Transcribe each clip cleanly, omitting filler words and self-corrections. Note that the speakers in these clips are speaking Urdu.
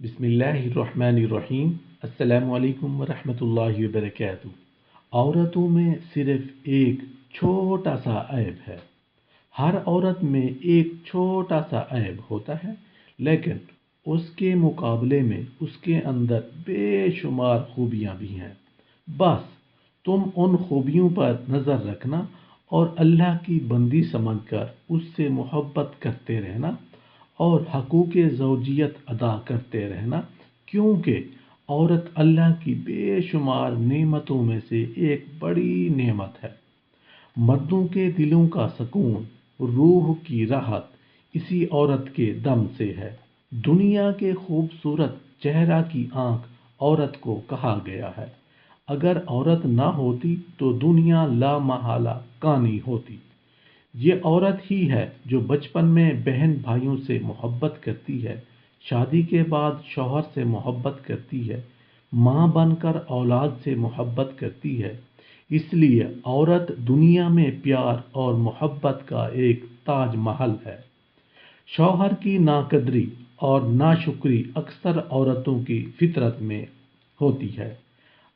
بسم اللہ الرحمن الرحیم۔ السلام علیکم ورحمۃ اللہ وبرکاتہ۔ عورتوں میں صرف ایک چھوٹا سا عیب ہے۔ ہر عورت میں ایک چھوٹا سا عیب ہوتا ہے، لیکن اس کے مقابلے میں اس کے اندر بے شمار خوبیاں بھی ہیں۔ بس تم ان خوبیوں پر نظر رکھنا اور اللہ کی بندی سمجھ کر اس سے محبت کرتے رہنا اور حقوق زوجیت ادا کرتے رہنا، کیونکہ عورت اللہ کی بے شمار نعمتوں میں سے ایک بڑی نعمت ہے۔ مردوں کے دلوں کا سکون، روح کی راحت اسی عورت کے دم سے ہے۔ دنیا کے خوبصورت چہرہ کی آنکھ عورت کو کہا گیا ہے۔ اگر عورت نہ ہوتی تو دنیا لا محالہ کانی ہوتی۔ یہ عورت ہی ہے جو بچپن میں بہن بھائیوں سے محبت کرتی ہے، شادی کے بعد شوہر سے محبت کرتی ہے، ماں بن کر اولاد سے محبت کرتی ہے۔ اس لیے عورت دنیا میں پیار اور محبت کا ایک تاج محل ہے۔ شوہر کی ناقدری اور ناشکری اکثر عورتوں کی فطرت میں ہوتی ہے۔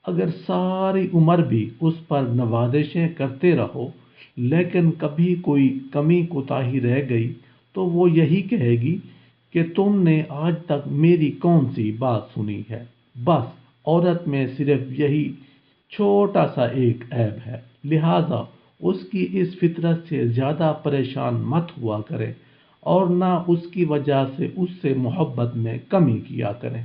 اگر ساری عمر بھی اس پر نوازشیں کرتے رہو، لیکن کبھی کوئی کمی کوتاہی رہ گئی تو وہ یہی کہے گی کہ تم نے آج تک میری کون سی بات سنی ہے۔ بس عورت میں صرف یہی چھوٹا سا ایک عیب ہے، لہٰذا اس کی اس فطرت سے زیادہ پریشان مت ہوا کریں اور نہ اس کی وجہ سے اس سے محبت میں کمی کیا کریں۔